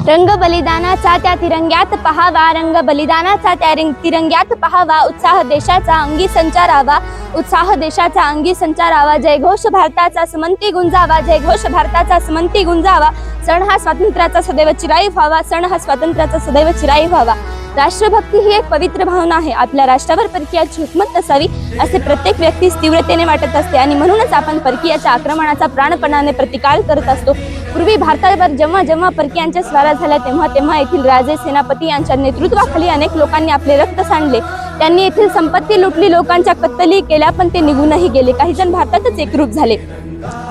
रंग बलिदानाचा त्या तिरंग्यात पहावा, रंग बलिदानाचा त्या तिरंग्यात पहावा, उत्साह देशाचा अंगी संचारावा, उत्साह देशाचा अंगी संचारावा, जयघोष भारताचा समंती गुंजावा, जयघोष भारताचा समंती गुंजावा, सण हा स्वातंत्र्याचा सदैव चिराई व्हावा, सण हा स्वातंत्र्याचा सदैव चिराई व्हावा। राष्ट्रभक्ती ही एक पवित्र भावना आहे। आपल्या राष्ट्रावर परकीयाची हुकूमत नसावी असे प्रत्येक व्यक्तीस तीव्रतेने वाटत असते आणि म्हणूनच आपण परकीयाच्या आक्रमणाचा प्राणपणाने प्रतिकार करत असतो। पूर्वी भारतावर जेव्हा जेव्हा परकीयांच्या स्वारा झाल्या तेव्हा येथील राजे सेनापती यांच्या नेतृत्वाखाली अनेक लोकांनी आपले रक्त सांडले। त्यांनी येथील संपत्ती लुटली, लोकांच्या कत्तली केल्या, पण ते निघूनही गेले। काही जण भारतातच एकरूप झाले,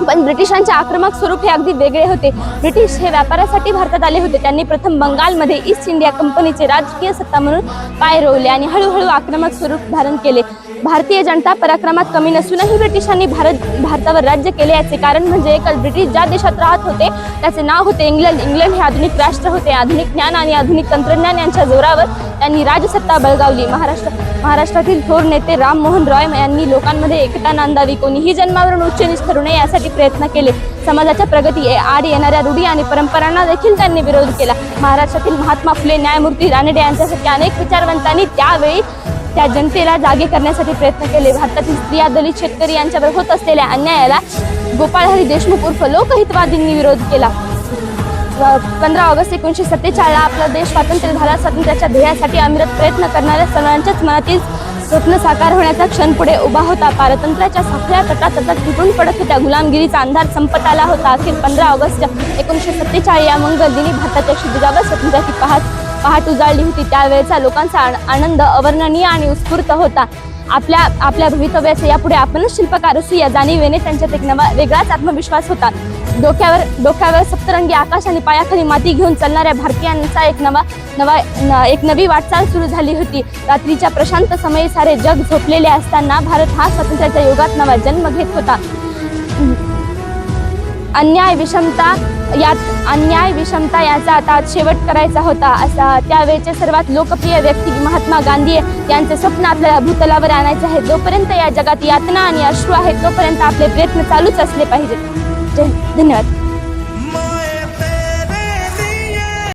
पण ब्रिटिशांचे आक्रमक स्वरूप हे अगदी वेगळे होते। ब्रिटिश हे व्यापारासाठी भारतात आले होते। त्यांनी प्रथम बंगालमध्ये ईस्ट इंडिया कंपनीचे राजकीय सत्ता म्हणून पाय रोवले आणि हळूहळू आक्रमक स्वरूप धारण केले। भारतीय जनता पराक्रमात कमी नसूनही ब्रिटिशांनी भारतावर राज्य केले। याचे कारण म्हणजे एकच, ब्रिटिश ज्या देशात राहत होते त्याचे नाव होते इंग्लंड। इंग्लंड हे आधुनिक राष्ट्र होते। आधुनिक ज्ञान आणि आधुनिक तंत्रज्ञान यांच्या जोरावर त्यांनी राजसत्ता बळगावली। महाराष्ट्रातील थोर नेते राम मोहन रॉय यांनी लोकांमध्ये एकता नांदावी, कोणीही जन्मावरून उच्च नीच ठरू नये यासाठी प्रयत्न केले। समाजाच्या प्रगती आड येणाऱ्या रूढी आणि परंपरांना देखील त्यांनी विरोध केला। महाराष्ट्रातील महात्मा फुले, न्यायमूर्ती रानडे यांच्यासारख्या अनेक विचारवंतांनी त्यावेळी त्या जनतेला जागे करण्यासाठी प्रयत्न केले। भारतातील स्त्रिया, दलित, शेतकरी यांच्यावर होत असलेल्या अन्यायाला गोपाळ हरी देशमुख उर्फ लोकहितवादींनी विरोध केला। 15 ऑगस्ट 1947 आपला देश स्वातंत्र्य झाला। स्वातंत्र्याच्या ध्येयासाठी अविरत प्रयत्न करणाऱ्या सर्वांच्याच मनातील स्वप्न साकार होण्याचा क्षण पुढे उभा होता। पारतंत्र्याच्या साखळ्या तटातटात तुटून पडत होत्या। गुलामगिरीचा अंधार संपत आला होता। अखेर 15 ऑगस्ट 1947 या मंगल दिनी भारताच्या क्षितिजावर स्वातंत्र्याची पहाट उजाळली होती। त्यावेळेचा लोकांचा आनंद अवर्णनीय आणि उत्स्फूर्त होता। आपल्या भवितव्याचे यापुढे आपणच शिल्पकार असू या जाणीवेने त्यांच्यात एक वेगळाच आत्मविश्वास होता। डोक्यावर सप्तरंगी आकाश आणि पायाखाली माती घेऊन चालणाऱ्या भारतीयांचा एक नवी वाटचाल सुरू झाली होती। रात्रीच्या प्रशांत समयी सारे जग झोपलेले असताना भारत हा स्वातंत्र्याच्या युगात नवा जन्म घेत होता। अन्याय विषमता याचा आता शेवट करायचा होता, असा त्यावेळेचे सर्वात लोकप्रिय व्यक्ती महात्मा गांधी यांचे स्वप्न आपल्याला भूतलावर आणायचे आहे। जोपर्यंत या जगात यातना आणि अश्रू आहेत तोपर्यंत आपले प्रयत्न चालूच असले पाहिजेत। धन्यवाद।